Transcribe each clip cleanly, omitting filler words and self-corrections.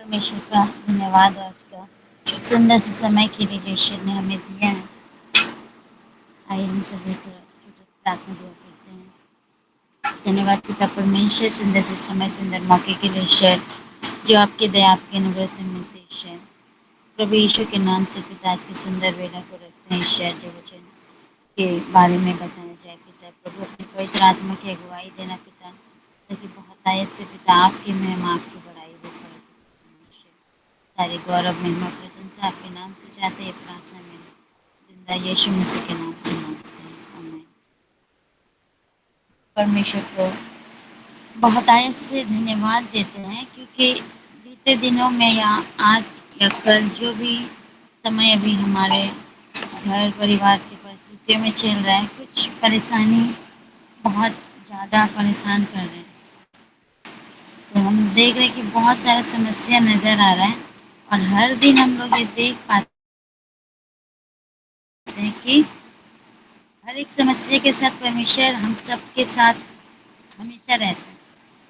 परमेश्वर का धन्यवाद आज का सुंदर से समय के लिए जो ईश्वर ने हमें दिया है। आइए हम सभी को छोटे प्रार्थना दुआ करते हैं। धन्यवाद पिता परमेश्वर, सुंदर से समय, सुंदर मौके के लिए ईश्वर, जो आपके दया आपके अनुग्रह से मिलते हैं ईश्वर। प्रभु यीशु के नाम से पिता आज की सुंदर वेला को रखते हैं ईश्वर, जो वचन के बारे में बताया जाए पिता। प्रभु अपनी पवित्र आत्मा की अगुवाई देना पिता, ताकि बहुत आयत से पिता आपकी महिमा आपकी बड़ाई हो पाए परमेश्वर। सारी गौरव महिमा प्रशंसा आपके नाम से चाहते हैं, प्रार्थना में जिंदा यीशु मसीह के नाम से मांगते हैं, आमीन। परमेश्वर को बहुत आयत से धन्यवाद देते हैं, क्योंकि बीते दिनों में या आज या कल जो भी समय अभी हमारे घर परिवार की परिस्थितियों में चल रहा है, कुछ परेशानी बहुत ज़्यादा परेशान कर रहे हैं। तो हम देख रहे हैं कि बहुत सारा समस्या नज़र आ रहा है, और हर दिन हम लोग ये देख पाते हैं कि हर एक समस्या के साथ परमेश्वर हम सबके साथ हमेशा रहता है।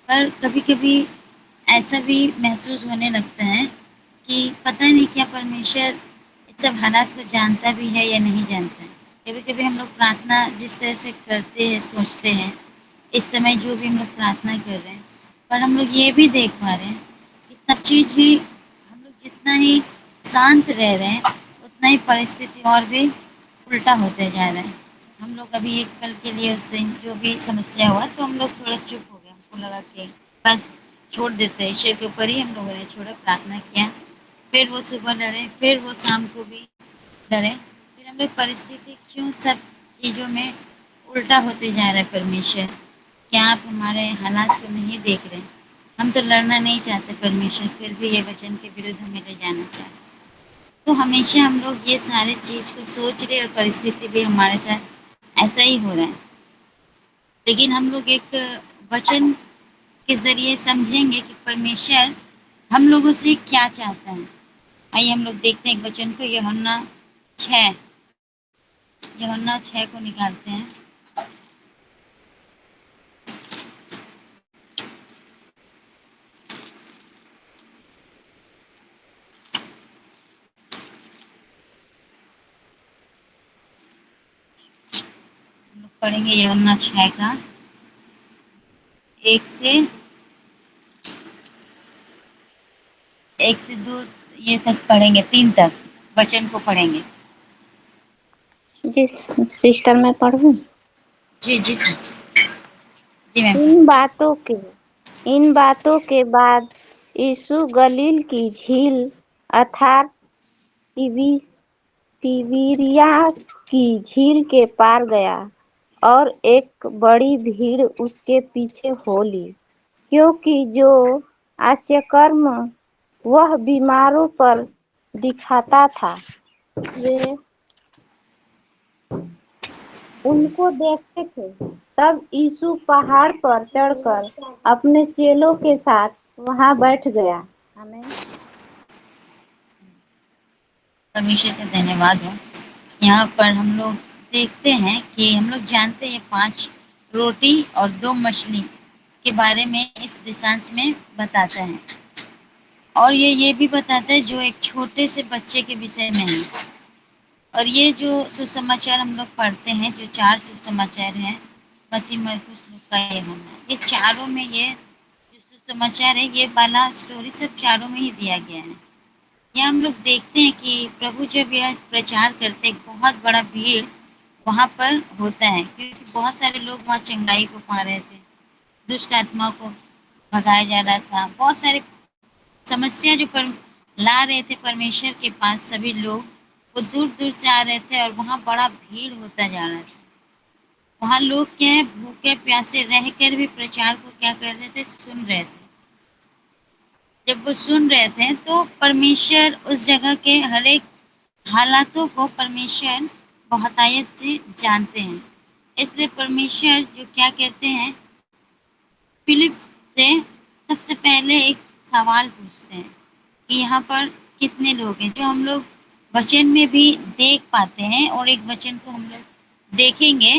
पर कभी कभी ऐसा भी महसूस होने लगता है कि पता नहीं क्या परमेश्वर इस सब हालात को जानता भी है या नहीं जानता है। कभी कभी हम लोग प्रार्थना जिस तरह से करते हैं, सोचते हैं इस समय जो भी हम लोग प्रार्थना कर रहे हैं, पर हम लोग ये भी देख पा रहे हैं कि सब चीज़ ही हम लोग जितना ही शांत रह रहे हैं, उतना ही परिस्थिति और भी उल्टा होते जा रहा है। हम लोग अभी एक पल के लिए उस दिन जो भी समस्या हुआ तो हम लोग थोड़ा चुप हो गए, हमको लगा कि बस छोड़ देते हैं, ईश्वर के ऊपर ही हम लोगों ने छोड़ा, प्रार्थना किया। फिर वो सुबह लड़े, फिर वो शाम को भी लड़े, फिर हम लोग परिस्थिति क्यों सब चीज़ों में उल्टा होते जा रहा है परमेश्वर, क्या आप हमारे हालात को नहीं देख रहे? हम तो लड़ना नहीं चाहते परमेश्वर, फिर भी ये वचन के विरुद्ध हमें ले जाना चाहते। तो हमेशा हम लोग ये सारी चीज़ को सोच रहे, और परिस्थिति भी हमारे साथ ऐसा ही हो रहा है। लेकिन हम लोग एक वचन के ज़रिए समझेंगे कि परमेश्वर हम लोगों से क्या चाहता है। आइए हम लोग देखते हैं एक वचन को, यूहन्ना 6, यूहन्ना 6 को निकालते हैं। हम लोग पढ़ेंगे यूहन्ना 6 का 1 से 2 ये तक पढ़ेंगे, 3 तक वचन को पढ़ेंगे। जी सिस्टर, मैं पढ़ूं? जी जी सर, जी मैम। इन बातों के बाद यीशु गलील की झील अर्थात तिबिरियास की झील के पार गया, और एक बड़ी भीड़ उसके पीछे हो ली, क्योंकि जो आश्चर्यकर्म वह बीमारों पर दिखाता था, वे उनको देखते थे। तब यीशु पहाड़ पर चढ़कर अपने चेलों के साथ वहां बैठ गया। आमीन। परमेश्वर का धन्यवाद हो। यहाँ पर हम लोग देखते हैं कि हम लोग जानते हैं 5 रोटी और 2 मछली के बारे में इस दृश्यांश में बताता है, और ये भी बताता है जो एक छोटे से बच्चे के विषय में है। और ये जो सुसमाचार हम लोग पढ़ते हैं, जो 4 सुसमाचार हैं, मत्ती, मरकुस, लूका, यूहन्ना, ये चारों में ये जो सुसमाचार है, ये वाला स्टोरी सब चारों में ही दिया गया है। यहाँ हम लोग देखते हैं कि प्रभु जब यह प्रचार करते, एक बहुत बड़ा भीड़ वहाँ पर होता है, क्योंकि बहुत सारे लोग वहाँ चंगाई को पा रहे थे, दुष्ट आत्मा को भगाया जा रहा था, बहुत सारे समस्या जो पर ला रहे थे परमेश्वर के पास सभी लोग, वो दूर दूर से आ रहे थे, और वहाँ बड़ा भीड़ होता जा रहा था। वहाँ लोग क्या है, भूखे प्यासे रहकर भी प्रचार को क्या कर रहे थे, सुन रहे थे। जब वो सुन रहे थे तो परमेश्वर उस जगह के हर एक हालातों को परमेश्वर बहुतायत से जानते हैं। इसलिए परमेश्वर जो क्या कहते हैं, फिलिप से सबसे पहले एक सवाल पूछते हैं कि यहाँ पर कितने लोग हैं, जो हम लोग वचन में भी देख पाते हैं। और एक वचन को हम लोग देखेंगे,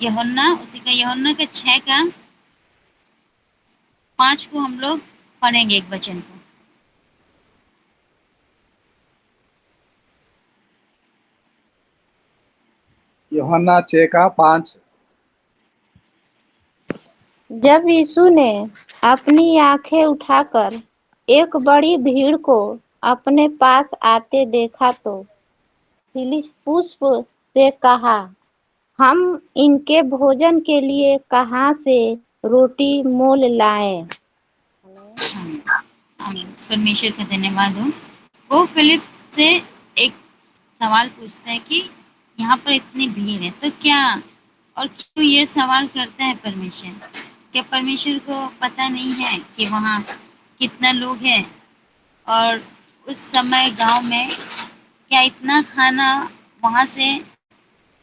यूहन्ना, उसी का यूहन्ना का 6 का 5 को हम लोग पढ़ेंगे एक वचन को। यूहन्ना 6:5। जब यीशु ने अपनी आंखें उठाकर एक बड़ी भीड़ को अपने पास आते देखा तो फिलिप्पुस से कहा, हम इनके भोजन के लिए कहाँ से रोटी मोल लाएं? आमीन। आमीन। परमेश्वर का धन्यवाद हो। वो फिलिप से एक सवाल पूछता है कि यहाँ पर इतनी भीड़ है तो क्या, और क्यों ये सवाल करता है परमेश्वर? क्या परमेश्वर को पता नहीं है कि वहाँ कितना लोग हैं? और उस समय गांव में क्या इतना खाना वहाँ से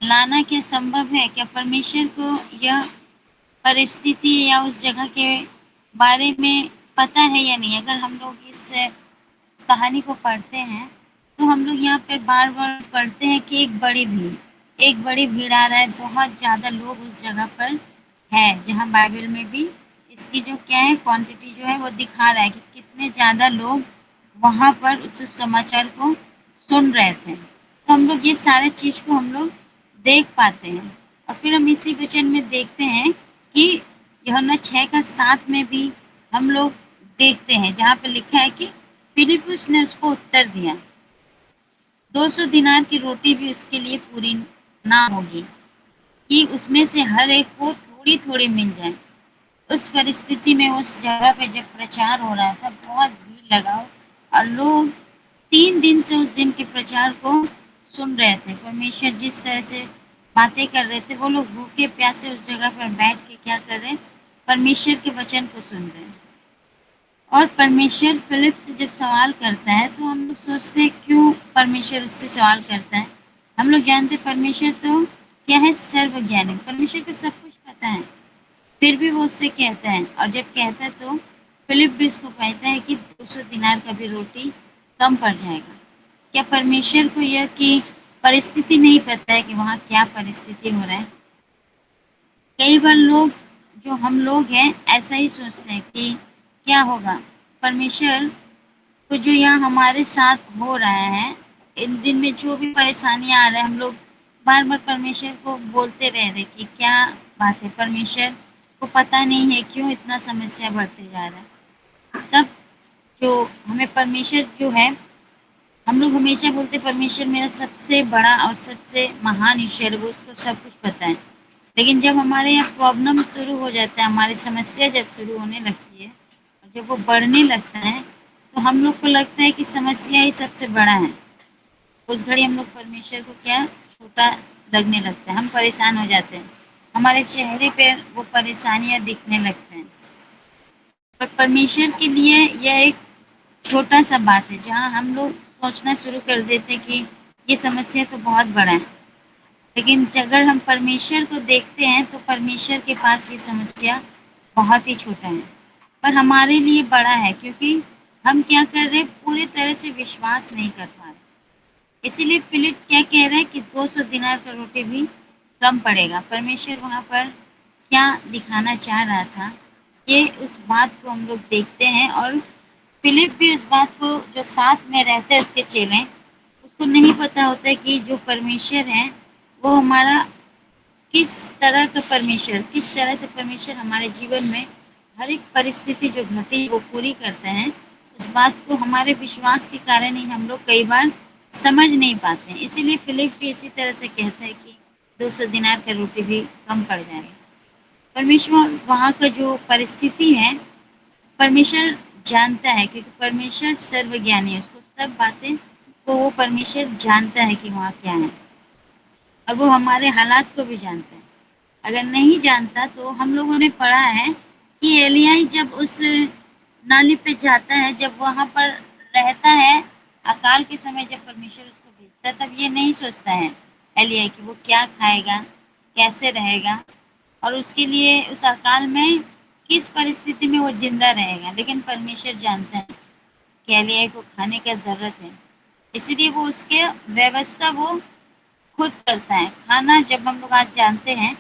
लाना क्या संभव है? क्या परमेश्वर को यह परिस्थिति या उस जगह के बारे में पता है या नहीं? अगर हम लोग इस कहानी को पढ़ते हैं तो हम लोग यहाँ पे बार बार पढ़ते हैं कि एक बड़ी भीड़ आ रहा है, बहुत ज़्यादा लोग उस जगह पर है, जहाँ बाइबल में भी इसकी जो क्या है क्वांटिटी जो है वो दिखा रहा है कि कितने ज़्यादा लोग वहाँ पर उस समाचार को सुन रहे थे। तो हम लोग ये सारे चीज़ को हम लोग देख पाते हैं। और फिर हम इसी वचन में देखते हैं कि यूहन्ना 6:7 में भी हम लोग देखते हैं जहाँ पे लिखा है कि फिलिप्पुस ने उसको उत्तर दिया, 200 दिनार की रोटी भी उसके लिए पूरी ना होगी कि उसमें से हर एक को थोड़ी थोड़ी मिल जाए। उस परिस्थिति में उस जगह पे जब प्रचार हो रहा था, बहुत भीड़ लगा और लोग 3 दिन से उस दिन के प्रचार को सुन रहे थे। परमेश्वर जिस तरह से बातें कर रहे थे, वो लोग भूखे प्यासे उस जगह पर बैठ के क्या कर रहे हैं, परमेश्वर के वचन को सुन रहे हैं। और परमेश्वर फिलिप से जब सवाल करता है तो हम लोग सोचते हैं क्यों परमेश्वर उससे सवाल करता है। हम लोग जानते हैं परमेश्वर तो क्या है, सर्वज्ञानी, परमेश्वर को सब कुछ पता है। फिर भी वो उससे कहता है, और जब कहता है तो फिलिप भी उसको कहता है कि 200 दिनार का भी रोटी कम पड़ जाएगा। क्या परमेश्वर को यह कि परिस्थिति नहीं पता है कि वहाँ क्या परिस्थिति हो रहा है? कई बार लोग, जो हम लोग हैं, ऐसा ही सोचते हैं कि क्या होगा, परमेश्वर को जो यहाँ हमारे साथ हो रहा है, इन दिन में जो भी परेशानियाँ आ रही है, हम लोग बार बार परमेश्वर को बोलते रह रहे कि क्या बात है, परमेश्वर को पता नहीं है क्यों इतना समस्या बढ़ते जा रहा है। तब जो हमें परमेश्वर जो है, हम लोग हमेशा बोलते परमेश्वर मेरा सबसे बड़ा और सबसे महान ईश्वर है, वो उसको सब कुछ पता है। लेकिन जब हमारे यहाँ प्रॉब्लम शुरू हो जाता है, हमारी समस्या जब शुरू होने लगती है और जब वो बढ़ने लगता है, तो हम लोग को लगता है कि समस्या ही सबसे बड़ा है। उस घड़ी हम लोग परमेश्वर को क्या छोटा लगने लगता है, हम परेशान हो जाते हैं, हमारे चेहरे पे वो परेशानियां दिखने लगते हैं। पर परमेश्वर के लिए यह एक छोटा सा बात है, जहाँ हम लोग सोचना शुरू कर देते हैं कि ये समस्या तो बहुत बड़ा है। लेकिन अगर हम परमेश्वर को देखते हैं तो परमेश्वर के पास ये समस्या बहुत ही छोटा है, पर हमारे लिए बड़ा है, क्योंकि हम क्या कर रहे हैं, पूरी तरह से विश्वास नहीं कर पा रहे। इसीलिए फिलिप क्या कह रहा है कि 200 दिनार का रोटी भी कम पड़ेगा। परमेश्वर वहाँ पर क्या दिखाना चाह रहा था, ये उस बात को हम लोग देखते हैं। और फिलिप भी उस बात को, जो साथ में रहते हैं उसके चेले, उसको नहीं पता होता है कि जो परमेश्वर है वो हमारा किस तरह का परमेश्वर, किस तरह से परमेश्वर हमारे जीवन में हर एक परिस्थिति जो घटी वो पूरी करते हैं। उस बात को हमारे विश्वास के कारण ही हम लोग कई बार समझ नहीं पाते हैं। इसीलिए फिलिप भी इसी तरह से कहता है कि 200 दिनार का रोटी भी कम पड़ जाएगा। परमेश्वर वहाँ का जो परिस्थिति है, परमेश्वर जानता है, क्योंकि परमेश्वर सर्वज्ञानी है, उसको सब बातें को वो परमेश्वर जानता है कि वहाँ क्या है, और वो हमारे हालात को भी जानता है। अगर नहीं जानता तो हम लोगों ने पढ़ा है कि एलियाही जब उस नाली पे जाता है, जब वहाँ पर रहता है, अकाल के समय जब परमेश्वर उसको भेजता है, तब ये नहीं सोचता है एलियाही कि वो क्या खाएगा, कैसे रहेगा, और उसके लिए उस अकाल में किस परिस्थिति में वो जिंदा रहेगा। लेकिन परमेश्वर जानता है कि एलियाही को खाने का ज़रूरत है, इसीलिए वो उसके व्यवस्था वो खुद करता है। खाना जब हम लोग आज जानते हैं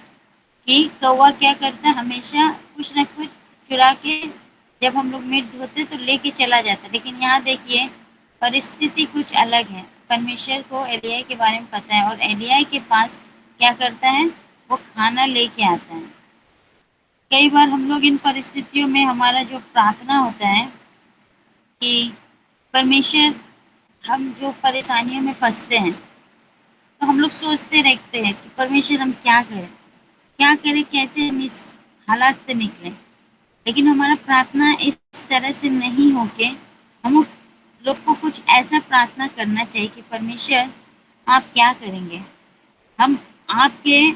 कि कौवा क्या करता है, हमेशा कुछ ना कुछ चुरा के, जब हम लोग मीट धोते तो लेके चला जाता है। लेकिन यहाँ देखिए परिस्थिति कुछ अलग है। परमेश्वर को एलिय्याह के बारे में पता है, और एलिय्याह के पास क्या करता है, वो खाना लेके आता है। कई बार हम लोग इन परिस्थितियों में हमारा जो प्रार्थना होता है कि परमेश्वर, हम जो परेशानियों में फँसते हैं, तो हम लोग सोचते रहते हैं कि परमेश्वर हम क्या करें? क्या करें, कैसे हम इस हालात से निकलें? लेकिन हमारा प्रार्थना इस तरह से नहीं होके हम लोग को कुछ ऐसा प्रार्थना करना चाहिए कि परमेश्वर आप क्या करेंगे? हम आपके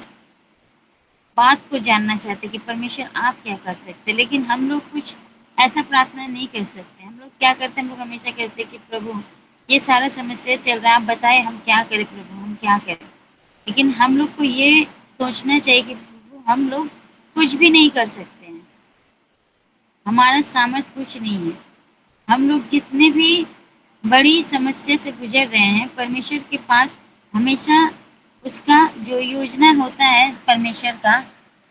बात को जानना चाहते हैं कि परमेश्वर आप क्या कर सकते हैं, लेकिन हम लोग कुछ ऐसा प्रार्थना नहीं कर सकते। हम लोग क्या करते हैं, हम लोग हमेशा कहते हैं कि प्रभु, ये सारा समस्या चल रहा है, आप बताएं हम क्या करें प्रभु, हम क्या करें? लेकिन हम लोग को ये सोचना चाहिए कि प्रभु, हम लोग कुछ भी नहीं कर सकते हैं, हमारा सामर्थ कुछ नहीं है। हम लोग जितने भी बड़ी समस्या से गुजर रहे हैं, परमेश्वर के पास हमेशा उसका जो योजना होता है परमेश्वर का,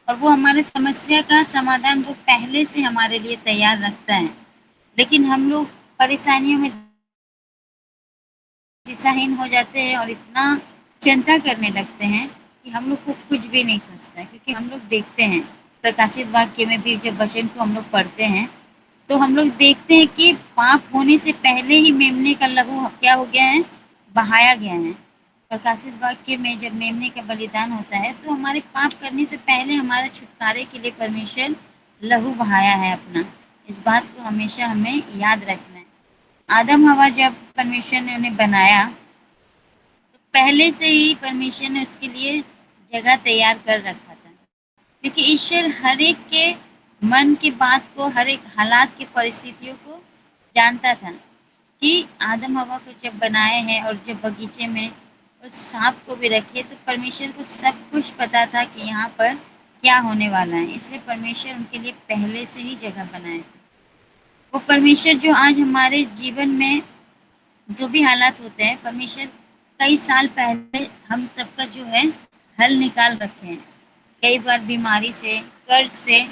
और वो हमारे समस्या का समाधान वो पहले से हमारे लिए तैयार रखता है। लेकिन हम लोग परेशानियों में दिशाहीन हो जाते हैं और इतना चिंता करने लगते हैं कि हम लोग को कुछ भी नहीं सोचता है। क्योंकि हम लोग देखते हैं प्रकाशित वाक्य में भी जब वचन को हम लोग पढ़ते हैं, तो हम लोग देखते हैं कि पाप होने से पहले ही मेमने का लहू क्या हो गया है, बहाया गया है। प्रकाशित वाक्य में जब मेमने का बलिदान होता है, तो हमारे पाप करने से पहले हमारे छुटकारे के लिए परमेश्वर लहू बहाया है अपना। इस बात को हमेशा हमें याद रखना है। आदम हवा जब परमेश्वर ने उन्हें बनाया, तो पहले से ही परमेश्वर ने उसके लिए जगह तैयार कर रखा था। क्योंकि ईश्वर हर एक के मन की बात को, हर एक हालात की परिस्थितियों को जानता था कि आदम हवा को जब बनाए हैं और जब बगीचे में उस सांप को भी रखे, तो परमेश्वर को सब कुछ पता था कि यहाँ पर क्या होने वाला है। इसलिए परमेश्वर उनके लिए पहले से ही जगह बनाए थे। वो परमेश्वर जो आज हमारे जीवन में जो भी हालात होते हैं, परमेश्वर कई साल पहले हम सबका जो है हल निकाल रखे हैं। कई बार बीमारी से, कर्ज से,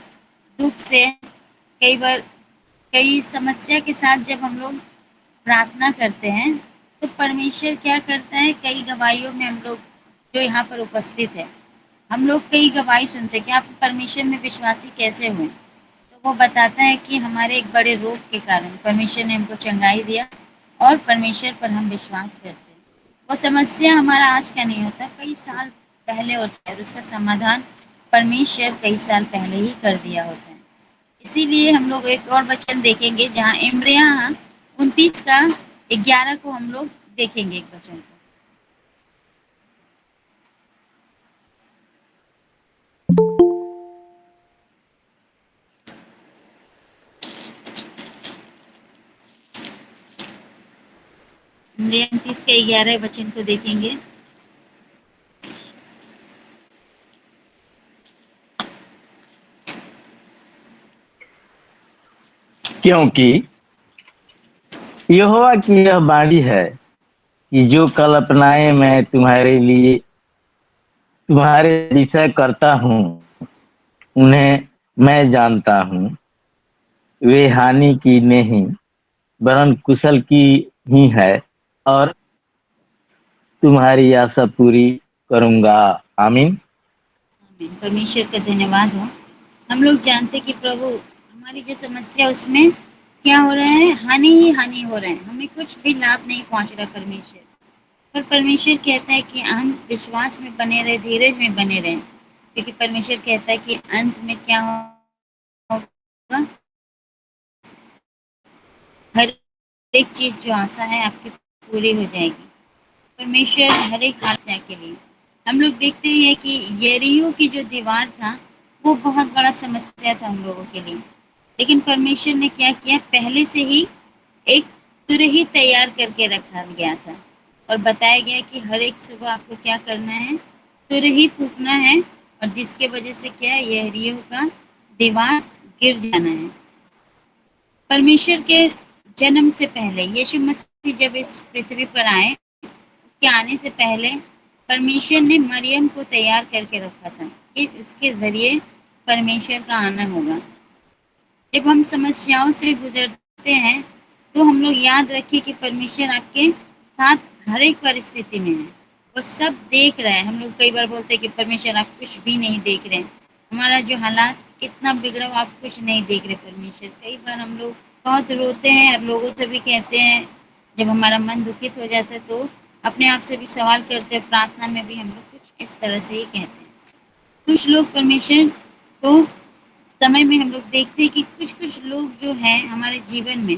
दुख से, कई बार कई समस्या के साथ जब हम लोग प्रार्थना करते हैं, तो परमेश्वर क्या करता है, कई गवाहियों में हम लोग जो यहाँ पर उपस्थित है, हम लोग कई गवाही सुनते हैं कि आप परमेश्वर में विश्वासी कैसे हुए। तो वो बताता है कि हमारे एक बड़े रोग के कारण परमेश्वर ने हमको चंगाई दिया और परमेश्वर पर हम विश्वास करते हैं। वो समस्या हमारा आज का नहीं होता, कई साल पहले होता है और उसका समाधान परमेश्वर कई साल पहले ही कर दिया होता है। इसीलिए हम लोग एक और वचन देखेंगे जहाँ इब्रिया 29 का 11 को हम लोग देखेंगे एक वचन को। इब्रिया 29 के 11 वचन को देखेंगे। क्योंकि यहोवा की यह वाणी है कि जो कल्पनाएं मैं तुम्हारे लिए तुम्हारे विषय करता हूँ, उन्हें मैं जानता हूँ। वे हानि की नहीं वरन कुशल की ही है, और तुम्हारी आशा पूरी करूंगा। आमीन। आमीन। परमेश्वर का धन्यवाद हो। हम लोग जानते कि प्रभु, हमारी जो समस्या उसमें क्या हो रहा है, हानि ही हानि हो रहा है, हमें कुछ भी लाभ नहीं पहुंच रहा परमेश्वर। पर परमेश्वर कहता है कि हम विश्वास में बने रहे, धीरज में बने रहें। क्योंकि परमेश्वर कहता है कि अंत में क्या होगा, हर एक चीज जो आशा है आपकी पूरी हो जाएगी। परमेश्वर हर एक आशा के लिए, हम लोग देखते हैं कि यरीहो की जो दीवार था, वो बहुत बड़ा समस्या था हम लोगों के लिए। लेकिन परमेश्वर ने क्या किया, पहले से ही एक तुरही तैयार करके रखा गया था और बताया गया कि हर एक सुबह आपको क्या करना है, तुरही फूकना है, और जिसके वजह से क्या है, यरीहो का दीवार गिर जाना है। परमेश्वर के जन्म से पहले, यीशु मसीह जब इस पृथ्वी पर आए, उसके आने से पहले परमेश्वर ने मरियम को तैयार करके रखा था कि उसके ज़रिए परमेश्वर का आना होगा। जब हम समस्याओं से गुजरते हैं, तो हम लोग याद रखें कि परमेश्वर आपके साथ हर एक परिस्थिति में है। वो सब देख रहा है। हम लोग कई बार बोलते हैं कि परमेश्वर आप कुछ भी नहीं देख रहे हैं, हमारा जो हालात कितना बिगड़ा हुआ आप कुछ नहीं देख रहे परमेश्वर। कई बार हम लोग बहुत रोते हैं और लोगों से भी कहते हैं, जब हमारा मन दुखित हो जाता है तो अपने आप से भी सवाल करते हैं, प्रार्थना में भी हम लोग कुछ इस तरह से ही कहते हैं। कुछ लोग परमेश्वर को समय में हम लोग देखते हैं कि कुछ कुछ लोग जो हैं हमारे जीवन में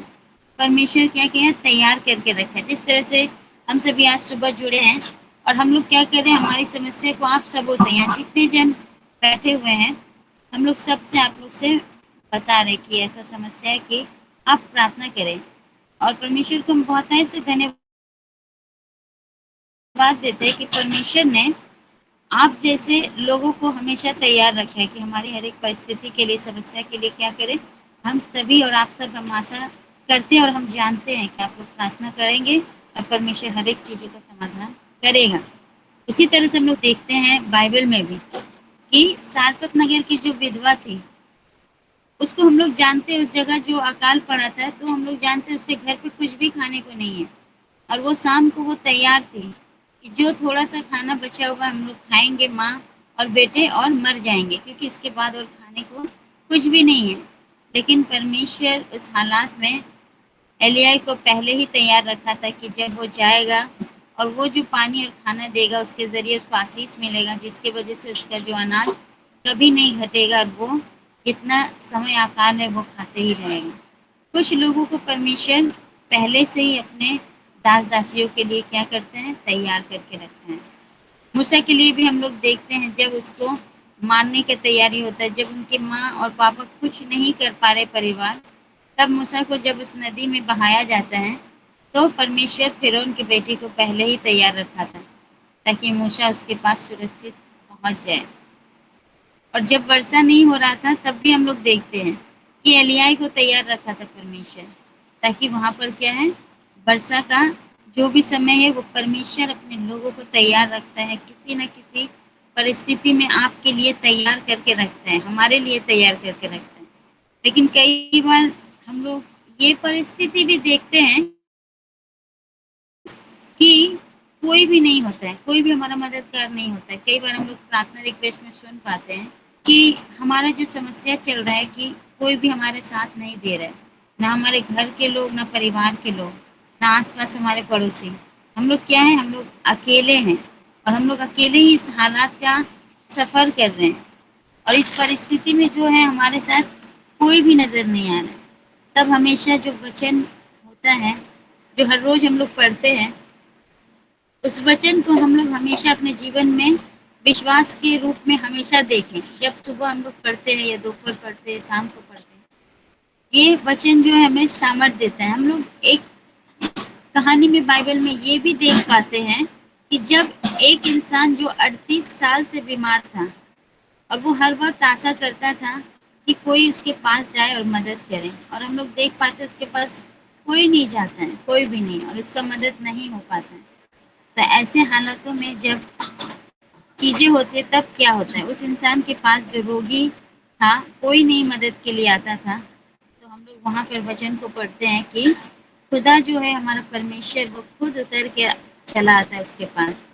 परमेश्वर क्या किया तैयार करके रखा है। जिस तरह से हम सभी आज सुबह जुड़े हैं और हम लोग क्या कर रहे हैं, हमारी समस्या को आप सबों से, यहाँ जितने जन बैठे हुए हैं, हम लोग सबसे आप लोग से बता रहे कि ऐसा समस्या है कि आप प्रार्थना करें। और परमेश्वर को हम बहुत ऐसे धन्यवाद देते हैं कि परमेश्वर ने आप जैसे लोगों को हमेशा तैयार रखा है कि हमारी हर एक परिस्थिति के लिए, समस्या के लिए क्या करें। हम सभी और आप सब हम आशा करते हैं और हम जानते हैं कि आप लोग प्रार्थना करेंगे और परमेश्वर हर एक चीज़ों का समाधान करेगा। उसी तरह से हम लोग देखते हैं बाइबल में भी कि सारपत नगर की जो विधवा थी, उसको हम लोग जानते हैं, उस जगह जो अकाल पड़ा था तो हम लोग जानते हैं उसके घर पे कुछ भी खाने को नहीं है। और वो शाम को वो तैयार थी कि जो थोड़ा सा खाना बचा हुआ हम लोग खाएंगे, माँ और बेटे, और मर जाएंगे क्योंकि इसके बाद और खाने को कुछ भी नहीं है। लेकिन परमेश्वर उस हालात में एलियाह को पहले ही तैयार रखा था कि जब वो जाएगा और वो जो पानी और खाना देगा उसके ज़रिए उसको आशीष मिलेगा, जिसकी वजह से उसका जो अनाज कभी नहीं घटेगा और वो जितना समय आकार है वो खाते ही रहेगा। कुछ लोगों को परमेश्वर पहले से ही अपने दास दासियों के लिए क्या करते हैं, तैयार करके रखते हैं। मूसा के लिए भी हम लोग देखते हैं, जब उसको मारने की तैयारी होता है, जब उनके माँ और पापा कुछ नहीं कर पा रहे परिवार, तब मूसा को जब उस नदी में बहाया जाता है तो परमेश्वर फिरौन की बेटी को पहले ही तैयार रखा था ताकि मूसा उसके पास सुरक्षित पहुंच जाए। और जब वर्षा नहीं हो रहा था तब भी हम लोग देखते हैं कि एलियाह को तैयार रखा था परमेश्वर, ताकि वहाँ पर क्या है, वर्षा का जो भी समय है वो परमेश्वर अपने लोगों को तैयार रखता है, किसी न किसी परिस्थिति में आपके लिए तैयार करके रखता है, हमारे लिए तैयार करके रखता है। लेकिन कई बार हम लोग ये परिस्थिति भी देखते हैं कि कोई भी नहीं होता है, कोई भी हमारा मददगार नहीं होता है। कई बार हम लोग प्रार्थना रिक्वेस्ट में सुन पाते हैं कि हमारा जो समस्या चल रहा है कि कोई भी हमारे साथ नहीं दे रहा है, ना हमारे घर के लोग, ना परिवार के लोग, ना आसपास हमारे पड़ोसी। हम लोग क्या है, हम लोग अकेले हैं और हम लोग अकेले ही इस हालात का सफ़र कर रहे हैं। और इस परिस्थिति में जो है हमारे साथ कोई भी नज़र नहीं आ रहा है। तब हमेशा जो वचन होता है, जो हर रोज़ हम लोग पढ़ते हैं, उस वचन को हम लोग हमेशा अपने जीवन में विश्वास के रूप में हमेशा देखें। जब सुबह हम लोग पढ़ते हैं या दोपहर पढ़ते हैं, शाम को पढ़ते हैं, ये वचन जो है हमें सामर्थ देता है। हम लोग एक कहानी में बाइबल में ये भी देख पाते हैं कि जब एक इंसान जो 38 साल से बीमार था और वो हर वक्त आशा करता था कि कोई उसके पास जाए और मदद करे, और हम लोग देख पाते उसके पास कोई नहीं जाता है, कोई भी नहीं, और उसका मदद नहीं हो पाता है। तो ऐसे हालातों में जब चीज़ें होती है तब क्या होता है, उस इंसान के पास जो रोगी था कोई नहीं मदद के लिए आता था। तो हम लोग वहाँ पर वचन को पढ़ते हैं कि खुदा जो है हमारा परमेश्वर वो खुद उतर के चला आता है उसके पास।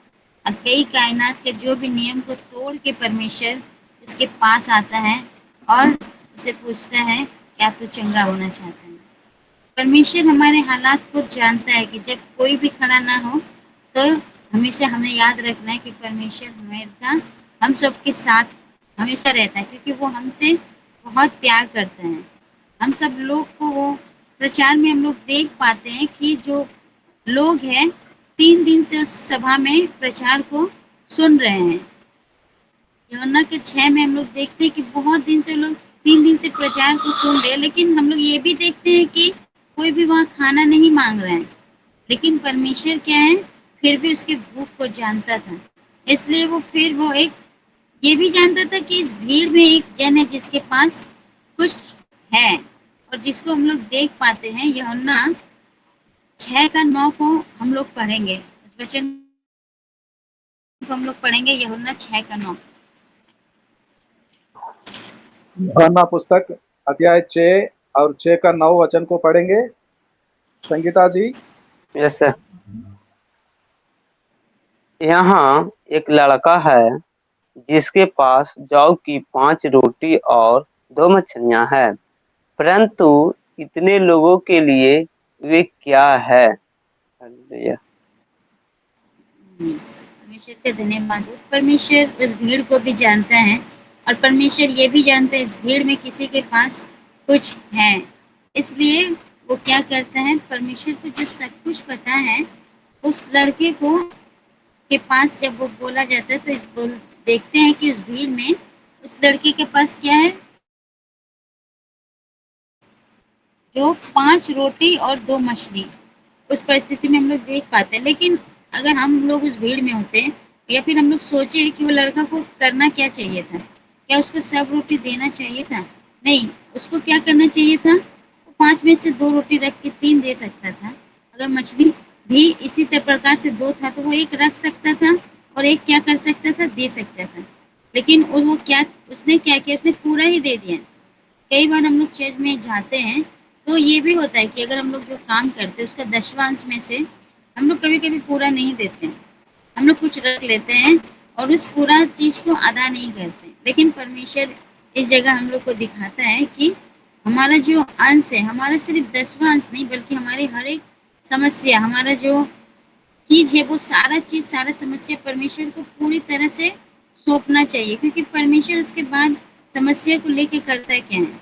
और कई कायनात के जो भी नियम को तोड़ के परमेश्वर उसके पास आता है और उसे पूछता है क्या तू चंगा होना चाहता है। परमेश्वर हमारे हालात को जानता है कि जब कोई भी खड़ा ना हो तो हमेशा हमें याद रखना है कि परमेश्वर हमेशा हम सबके साथ हमेशा रहता है, क्योंकि वो हमसे बहुत प्यार करते हैं। हम सब लोग को वो प्रचार में हम लोग देख पाते हैं कि जो लोग हैं 3 दिन से उस सभा में प्रचार को सुन रहे हैं। यूहन्ना के 6 में हम लोग देखते हैं कि बहुत दिन से लोग 3 दिन से प्रचार को सुन रहे हैं, लेकिन हम लोग ये भी देखते हैं कि कोई भी वहाँ खाना नहीं मांग रहा है। लेकिन परमेश्वर क्या है, फिर भी उसकी भूख को जानता था, इसलिए वो फिर वो एक ये भी जानता था कि इस भीड़ में एक जन है जिसके पास कुछ है, और जिसको हम लोग देख पाते हैं। यूहन्ना 6 का 9 को हम लोग पढ़ेंगे, उस वचन को हम लोग पढ़ेंगे, यूहन्ना 6 का 9। यूहन्ना पुस्तक अध्याय 6 और 6 का 9 वचन को पढ़ेंगे। संगीता जी। Yes sir. यहाँ एक लड़का है जिसके पास जौ की 5 रोटी और 2 मछलियाँ हैं, परंतु इतने लोगों के लिए वे क्या है? हालेलुया। परमेश्वर का धन्यवाद हो। परमेश्वर उस भीड़ को भी जानता है और परमेश्वर ये भी जानता है इस भीड़ में किसी के पास कुछ है। इसलिए वो क्या करता है, परमेश्वर को जो सब कुछ पता है, उस लड़के को के पास जब वो बोला जाता है तो देखते हैं कि उस भीड़ में उस लड़के के पास क्या है, जो 5 रोटी और 2 मछली। उस परिस्थिति में हम लोग देख पाते हैं। लेकिन अगर हम लोग उस भीड़ में होते हैं या फिर हम लोग सोचे कि वो लड़का को करना क्या चाहिए था, क्या उसको सब रोटी देना चाहिए था? नहीं, उसको क्या करना चाहिए था, वो 5 में से 2 रोटी रख के 3 दे सकता था। अगर मछली भी इसी प्रकार से 2 था तो वो 1 रख सकता था और 1 क्या कर सकता था, दे सकता था। लेकिन उसने क्या किया, उसने पूरा ही दे दिया। कई बार हम लोग चर्च में जाते हैं तो ये भी होता है कि अगर हम लोग जो काम करते हैं उसका दशवांश में से हम लोग कभी कभी पूरा नहीं देते हैं, हम लोग कुछ रख लेते हैं और उस पूरा चीज को अदा नहीं करते। लेकिन परमेश्वर इस जगह हम लोग को दिखाता है कि हमारा जो अंश है, हमारा सिर्फ दशवांश नहीं बल्कि हमारी हर एक समस्या, हमारा जो चीज है, वो सारा चीज, सारा समस्या परमेश्वर को पूरी तरह से सौंपना चाहिए। क्योंकि परमेश्वर उसके बाद समस्या को लेके करता है क्या है,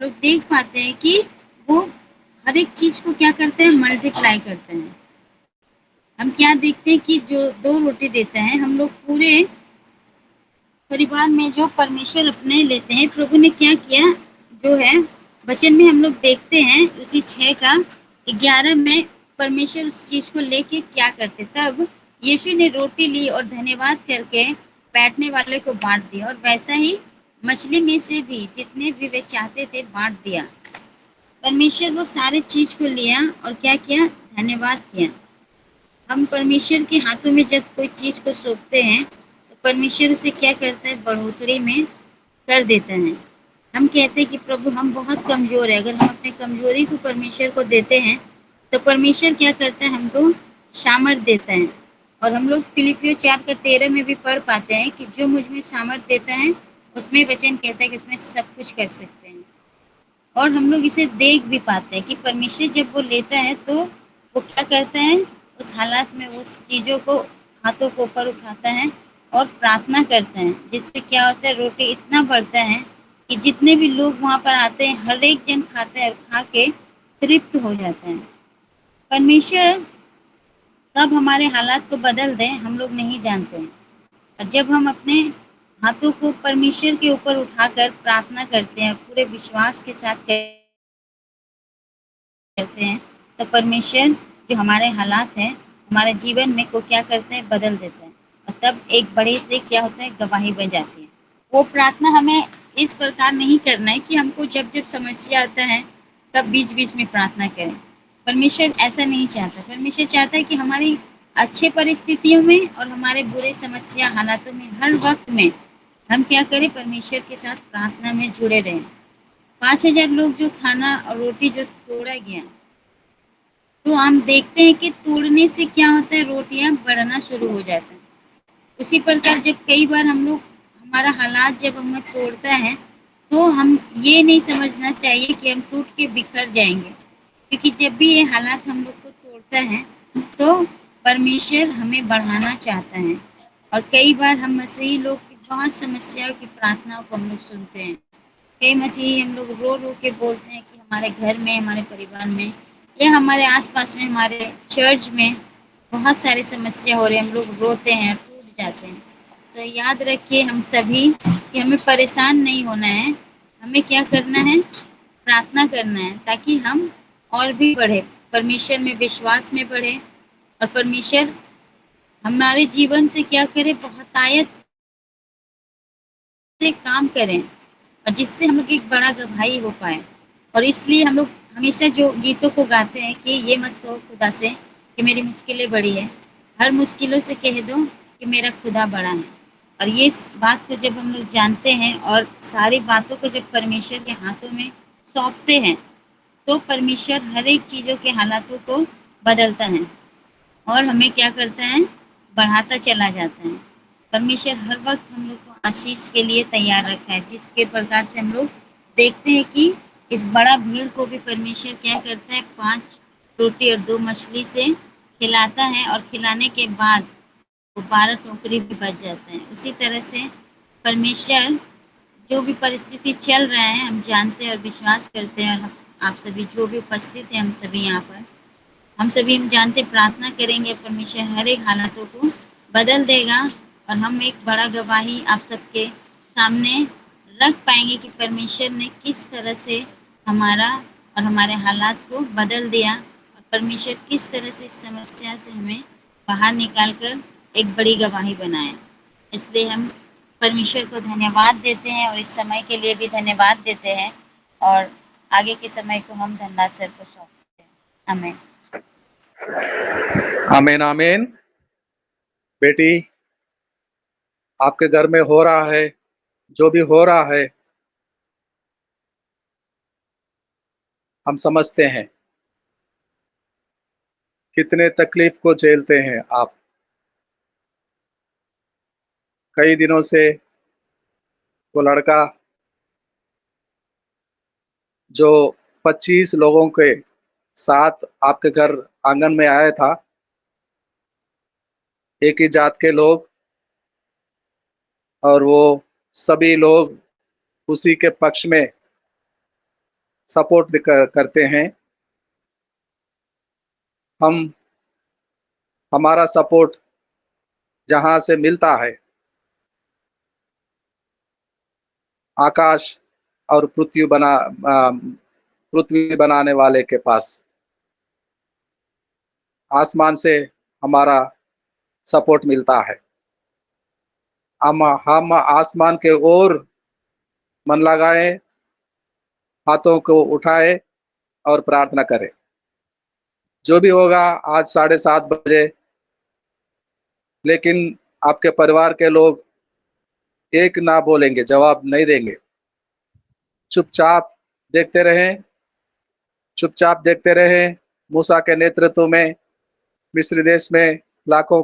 लोग देख पाते हैं कि वो हर एक चीज को क्या करते हैं, मल्टीप्लाई करते हैं। हम क्या देखते हैं कि जो 2 रोटी देते हैं, हम लोग पूरे परिवार में जो परमेश्वर अपने लेते हैं, प्रभु ने क्या किया, जो है वचन में हम लोग देखते हैं उसी 6 का 11 में परमेश्वर उस चीज को लेके क्या करते। तब यीशु ने रोटी ली और धन्यवाद करके बैठने वाले को बांट दिया और वैसा ही मछली में से भी जितने भी वे चाहते थे बांट दिया। परमेश्वर वो सारे चीज को लिया और क्या किया, धन्यवाद किया। हम परमेश्वर के हाथों में जब कोई चीज को सौंपते हैं तो परमेश्वर उसे क्या करता है, बढ़ोतरी में कर देता है। हम कहते हैं कि प्रभु हम बहुत कमजोर है, अगर हम अपने कमजोरी को परमेश्वर को देते हैं तो परमेश्वर क्या करता है, हमको सामर्थ देता है। और हम लोग फिलिपियो 4:13 में भी पढ़ पाते हैं कि जो मुझ में सामर्थ देता है, उसमें वचन कहता है कि उसमें सब कुछ कर सकते हैं। और हम लोग इसे देख भी पाते हैं कि परमेश्वर जब वो लेता है तो वो क्या करता है, उस हालात में उस चीज़ों को, हाथों को ऊपर उठाता है और प्रार्थना करते हैं, जिससे क्या होता है, रोटी इतना बढ़ता है कि जितने भी लोग वहाँ पर आते हैं हर एक जन खाता है और खा के तृप्त हो जाता है। परमेश्वर कब हमारे हालात को बदल दें हम लोग नहीं जानते हैं। और जब हम अपने हाथों को परमेश्वर के ऊपर उठाकर प्रार्थना करते हैं, पूरे विश्वास के साथ करते हैं, तो परमेश्वर जो हमारे हालात हैं हमारे जीवन में को क्या करते हैं, बदल देते हैं। और तब एक बड़ी से क्या होता है, गवाही बन जाती है। वो प्रार्थना हमें इस प्रकार नहीं करना है कि हमको जब जब समस्या आता है तब बीच बीच में प्रार्थना करें। परमेश्वर ऐसा नहीं चाहता। परमेश्वर चाहता है कि हमारी अच्छे परिस्थितियों में और हमारे बुरे समस्या हालातों में हर वक्त में हम क्या करें, परमेश्वर के साथ प्रार्थना में जुड़े रहें। 5,000 लोग जो खाना और रोटी जो तोड़ा गया, तो हम देखते हैं कि तोड़ने से क्या होता है, रोटियां बढ़ना शुरू हो जाता है। उसी प्रकार जब कई बार हम लोग, हमारा हालात जब हमें तोड़ता है तो हम ये नहीं समझना चाहिए कि हम टूट के बिखर जाएंगे। क्योंकि जब भी ये हालात हम लोग को तोड़ता है तो परमेश्वर हमें बढ़ाना चाहता है। और कई बार हम मसीही लोग की बहुत समस्याओं की प्रार्थनाओं को हम लोग सुनते हैं। कई मसीही हम लोग रो रो के बोलते हैं कि हमारे घर में, हमारे परिवार में या हमारे आसपास में, हमारे चर्च में बहुत सारी समस्या हो रही है, हम लोग रोते हैं, टूट जाते हैं। तो याद रखिए हम सभी कि हमें परेशान नहीं होना है, हमें क्या करना है, प्रार्थना करना है, ताकि हम और भी बढ़े, परमेश्वर में विश्वास में बढ़े और परमेश्वर हमारे जीवन से क्या करे, बहुतायत से काम करें और जिससे हम लोग एक बड़ा गवाही हो पाए। और इसलिए हम लोग हमेशा जो गीतों को गाते हैं कि ये मत कहो खुदा से कि मेरी मुश्किलें बड़ी है, हर मुश्किलों से कह दो कि मेरा खुदा बड़ा है। और ये बात को जब हम लोग जानते हैं और सारी बातों को जब परमेश्वर के हाथों में सौंपते हैं तो परमेश्वर हर एक चीज़ों के हालातों को बदलता है और हमें क्या करता है, बढ़ाता चला जाता है। परमेश्वर हर वक़्त हम लोग को आशीष के लिए तैयार रखा है, जिसके प्रकार से हम लोग देखते हैं कि इस बड़ा भीड़ को भी परमेश्वर क्या करता है, 5 रोटी और 2 मछली से खिलाता है और खिलाने के बाद वो 12 टोकरी भी बच जाते हैं। उसी तरह से परमेश्वर जो भी परिस्थिति चल रहा है, हम जानते हैं और विश्वास करते हैं, और हम आप सभी जो भी उपस्थित हैं, हम सभी यहाँ पर, हम सभी हम जानते प्रार्थना करेंगे, परमेश्वर हर एक हालातों को बदल देगा और हम एक बड़ा गवाही आप सबके सामने रख पाएँगे कि परमेश्वर ने किस तरह से हमारा और हमारे हालात को बदल दिया और परमेश्वर किस तरह से इस समस्या से हमें बाहर निकाल कर एक बड़ी गवाही बनाया। इसलिए हम परमेश्वर को धन्यवाद देते हैं और इस समय के लिए भी धन्यवाद देते हैं, और आगे के समय को हम धन्यवाद सर को सौंपते हैं। आमीन। आमीन आमीन। बेटी, आपके घर में हो रहा है जो भी हो रहा है, हम समझते हैं कितने तकलीफ को झेलते हैं आप। कई दिनों से वो लड़का जो 25 लोगों के साथ आपके घर आंगन में आया था, एक ही जात के लोग, और वो सभी लोग उसी के पक्ष में सपोर्ट भी करते हैं। हम हमारा सपोर्ट जहाँ से मिलता है, आकाश और पृथ्वी बनाने वाले के पास, आसमान से हमारा सपोर्ट मिलता है। हम आसमान के ओर मन लगाएं, हाथों को उठाएं और प्रार्थना करें। जो भी होगा आज 7:30 बजे, लेकिन आपके परिवार के लोग एक ना बोलेंगे, जवाब नहीं देंगे। चुपचाप देखते रहें, चुपचाप देखते रहें। मूसा के नेतृत्व में मिस्र देश में लाखों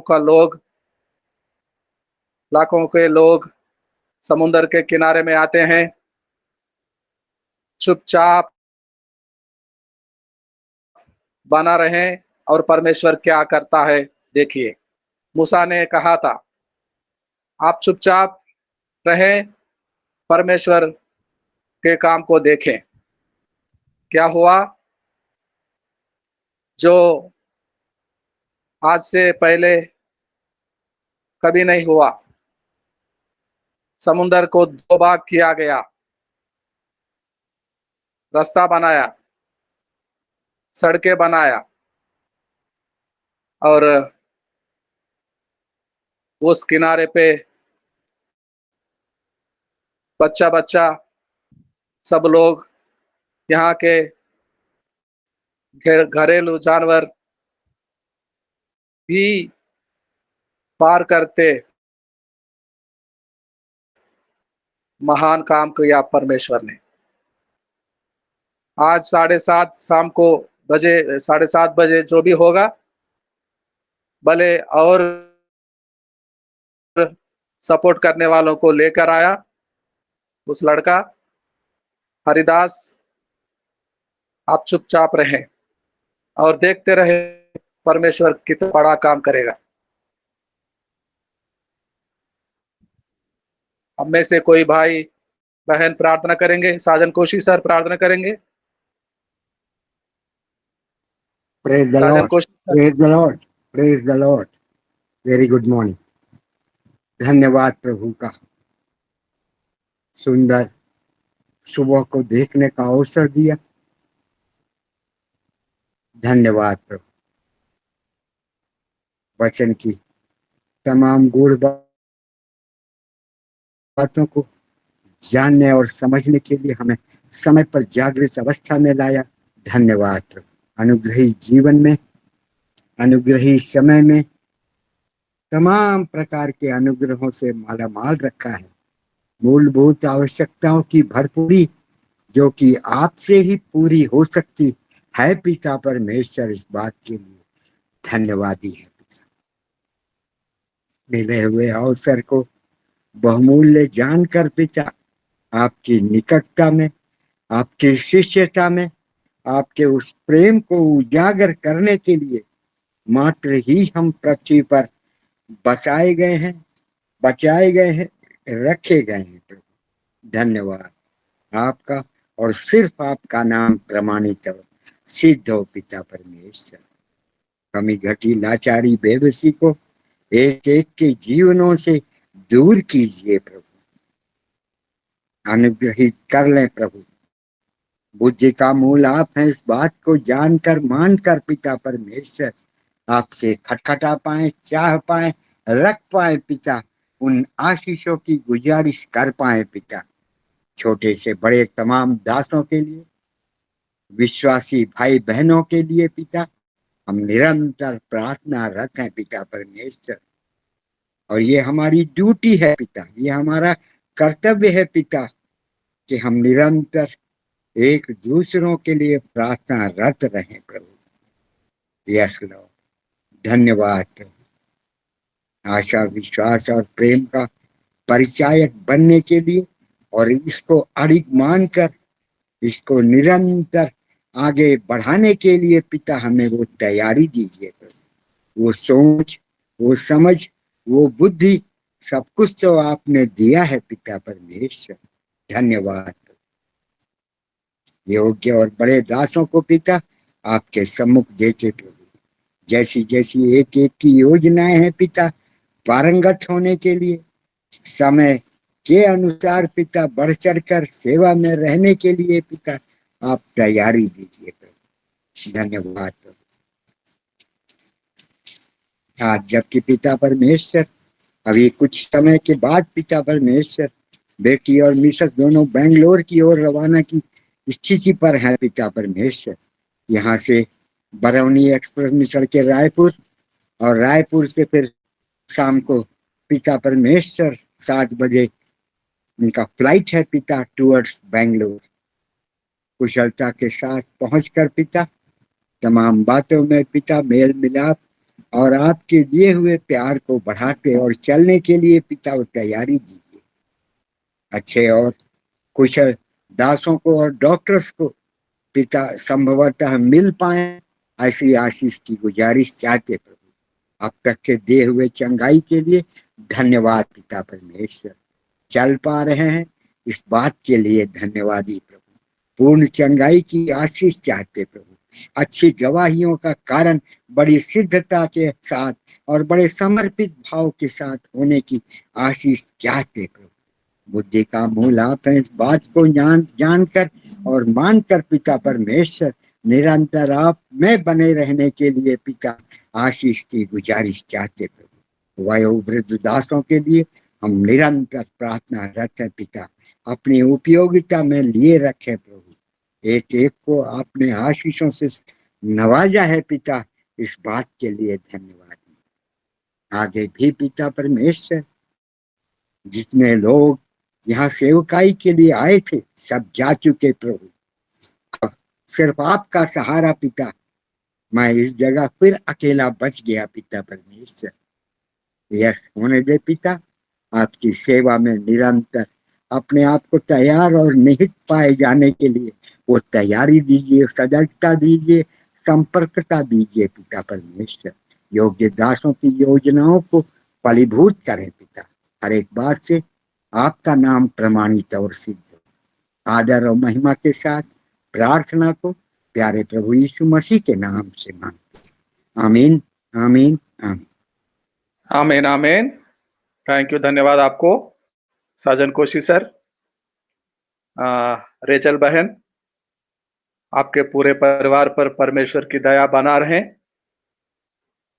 के लोग समुद्र के किनारे में आते हैं। चुपचाप बना रहें और परमेश्वर क्या करता है देखिए। मूसा ने कहा था, आप चुपचाप रहें, परमेश्वर के काम को देखें। क्या हुआ? जो आज से पहले कभी नहीं हुआ। समुद्र को 2 भाग किया गया, रास्ता बनाया, सड़कें बनाया, और उस किनारे पे बच्चा बच्चा सब लोग, यहाँ के घरेलू जानवर भी पार करते महान काम किया परमेश्वर ने। आज 7:30 बजे जो भी होगा, भले और सपोर्ट करने वालों को लेकर आया उस लड़का हरिदास। आप चुपचाप रहें और देखते रहे परमेश्वर कितना बड़ा काम करेगा। हम में से कोई भाई बहन प्रार्थना करेंगे? साजन कोशी सर प्रार्थना करेंगे। Praise the Sajan Lord. Koshy sir. Praise the Lord. Praise the Lord. Very good morning. धन्यवाद प्रभु का सुंदर सुबह को देखने का अवसर दिया। धन्यवाद प्रभु। वचन की तमाम गूढ़ बातों को जानने और समझने के लिए हमें समय पर जागृत अवस्था में लाया। धन्यवाद प्रभु। अनुग्रही जीवन में, अनुग्रही समय में तमाम प्रकार के अनुग्रहों से मालामाल रखा है। मूलभूत आवश्यकताओं की भरपूरी जो कि आपसे ही पूरी हो सकती है पिता परमेश्वर, इस बात के लिए धन्यवादी है। मिले हुए अवसर को बहुमूल्य जानकर पिता आपकी निकटता में, आपकी शिष्यता में, आपके उस प्रेम को उजागर करने के लिए मात्र ही हम पृथ्वी पर बसाए गए हैं, बचाए गए हैं, रखे गए हैं। प्रभु धन्यवाद आपका, और सिर्फ आपका नाम प्रमाणित हो, सिद्ध हो पिता परमेश्वर। कमी घटी लाचारी बेबसी को एक एक के जीवनों से दूर कीजिए प्रभु, अनुग्रहित कर लें प्रभु। बुद्धि का मूल आप हैं, इस बात को जानकर मानकर पिता परमेश्वर आपसे खटखटा पाए, चाह पाए, रख पाए पिता, उन आशीषों की गुजारिश कर पाए पिता। छोटे से बड़े तमाम दासों के लिए, विश्वासी भाई बहनों के लिए पिता, हम निरंतर प्रार्थना रखें पिता परमेश्वर। और ये हमारी ड्यूटी है पिता, ये हमारा कर्तव्य है पिता, कि हम निरंतर एक दूसरों के लिए प्रार्थना रत रहें प्रभु। यस लॉर्ड, धन्यवाद प्रभु। आशा, विश्वास और प्रेम का परिचायक बनने के लिए और इसको अड़िग मानकर इसको निरंतर आगे बढ़ाने के लिए पिता हमें वो तैयारी दीजिए प्रभु। वो सोच, वो समझ, वो बुद्धि, सब कुछ तो आपने दिया है पिता परमेश्वर। धन्यवाद। योग्य और बड़े दासों को पिता आपके सम्मुख देते प्रभु, जैसी जैसी एक एक की योजनाएं हैं पिता, पारंगत होने के लिए, समय के अनुसार पिता बढ़ चढ़कर सेवा में रहने के लिए पिता आप तैयारी दीजिए प्रभु। धन्यवाद प्रभु। आज जबकि पिता परमेश्वर अभी कुछ समय के बाद पिता परमेश्वर बेटी और मिसेस दोनों बेंगलोर की ओर रवाना की स्थिति पर है पिता परमेश्वर। यहाँ से बरौनी एक्सप्रेस में चढ़ के रायपुर, और रायपुर से फिर शाम को पिता परमेश्वर 7 बजे उनका फ्लाइट है पिता टूवर्ड्स बेंगलोर। कुशलता के साथ पहुंचकर पिता तमाम बातों में पिता मेल मिलाप और आपके दिए हुए प्यार को बढ़ाते और चलने के लिए पिता वो तैयारी दीजिए। अच्छे और कुशल दासों को और डॉक्टर्स को पिता संभवतः मिल पाए, ऐसी आशीष की गुजारिश चाहते प्रभु। अब तक के दिए हुए चंगाई के लिए धन्यवाद पिता परमेश्वर। चल पा रहे हैं इस बात के लिए धन्यवादी प्रभु। पूर्ण चंगाई की आशीष चाहते प्रभु। अच्छी गवाहियों का कारण बड़ी सिद्धता के साथ और बड़े समर्पित भाव के साथ होने की आशीष चाहते प्रभु। बुद्धि का मूल आप है, इस बात को जानकर और मानकर पिता परमेश्वर निरंतर आप में बने रहने के लिए पिता आशीष की गुजारिश चाहते प्रभु। वयोवृद्ध दासों के लिए हम निरंतर प्रार्थना रखें पिता, अपनी उपयोगिता में लिए रखें प्रभु। एक एक को आपने आशीषों से नवाजा है पिता, इस बात के लिए धन्यवाद। आगे भी पिता परमेश्वर जितने लोग यहाँ सेवकाई के लिए आए थे सब जा चुके प्रभु। सिर्फ आपका सहारा पिता, मैं इस जगह फिर अकेला बच गया पिता परमेश्वर। यह होने दे पिता, आपकी सेवा में निरंतर अपने आप को तैयार और निहित पाए जाने के लिए वो तैयारी दीजिए, सजगता दीजिए, संपर्कता दीजिए पिता परमेश्वर। योग्य दासों की योजनाओं को फलीभूत करें पिता। हर एक बात से आपका नाम प्रमाणित और सिद्ध हो। आदर और महिमा के साथ प्रार्थना को प्यारे प्रभु यीशु मसीह के नाम से मांगते, आमीन आमीन आमीन आमीन आमीन। थैंक यू, धन्यवाद आपको साजन कोशी सर। रेचल बहन, आपके पूरे परिवार पर परमेश्वर की दया बना रहे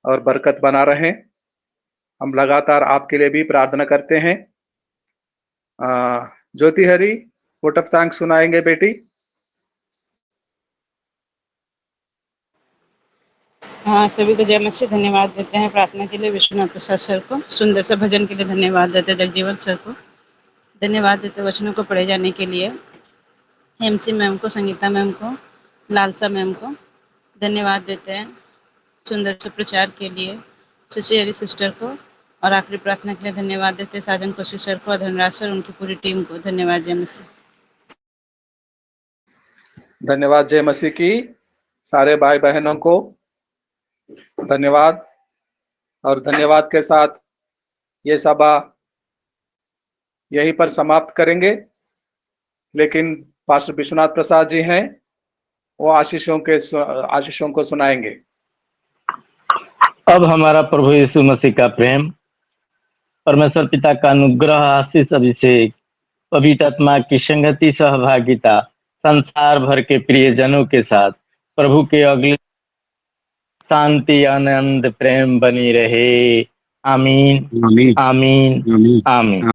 और बरकत बना रहे। हम लगातार आपके लिए भी प्रार्थना करते हैं। ज्योति हरी वोट ऑफ थैंक्स सुनाएंगे बेटी। हाँ, सभी को जय मसीह। धन्यवाद देते हैं प्रार्थना के लिए विश्वनाथ प्रसाद सर को, सुंदर सा भजन के लिए धन्यवाद देते हैं जगजीवन सर को, धन्यवाद देते हैं वचनों को पढ़े जाने के लिए एमसी मैम को, संगीता मैम को, लालसा मैम को धन्यवाद देते हैं सुंदर से प्रचार के लिए, शशि हरी सिस्टर को, और आखिरी प्रार्थना के लिए धन्यवाद देते हैं साजन कोशिश सर को और धनराज सर उनकी पूरी टीम को। धन्यवाद। जय मसीह। धन्यवाद जय मसीह की सारे भाई बहनों को धन्यवाद। और धन्यवाद के साथ ये सभा यहीं पर समाप्त करेंगे, लेकिन पास्टर विश्वनाथ प्रसाद जी हैं, वो आशीषों को सुनाएंगे। अब हमारा प्रभु यीशु मसीह का प्रेम, परमेश्वर पिता का अनुग्रह, आशीष, अभिषेक, पवित्र आत्मा की संगति, सहभागिता संसार भर के प्रियजनों के साथ प्रभु के अगले शांति, आनंद, प्रेम बनी रहे। आमीन, आमीन, आमीन, आमीन। आमीन।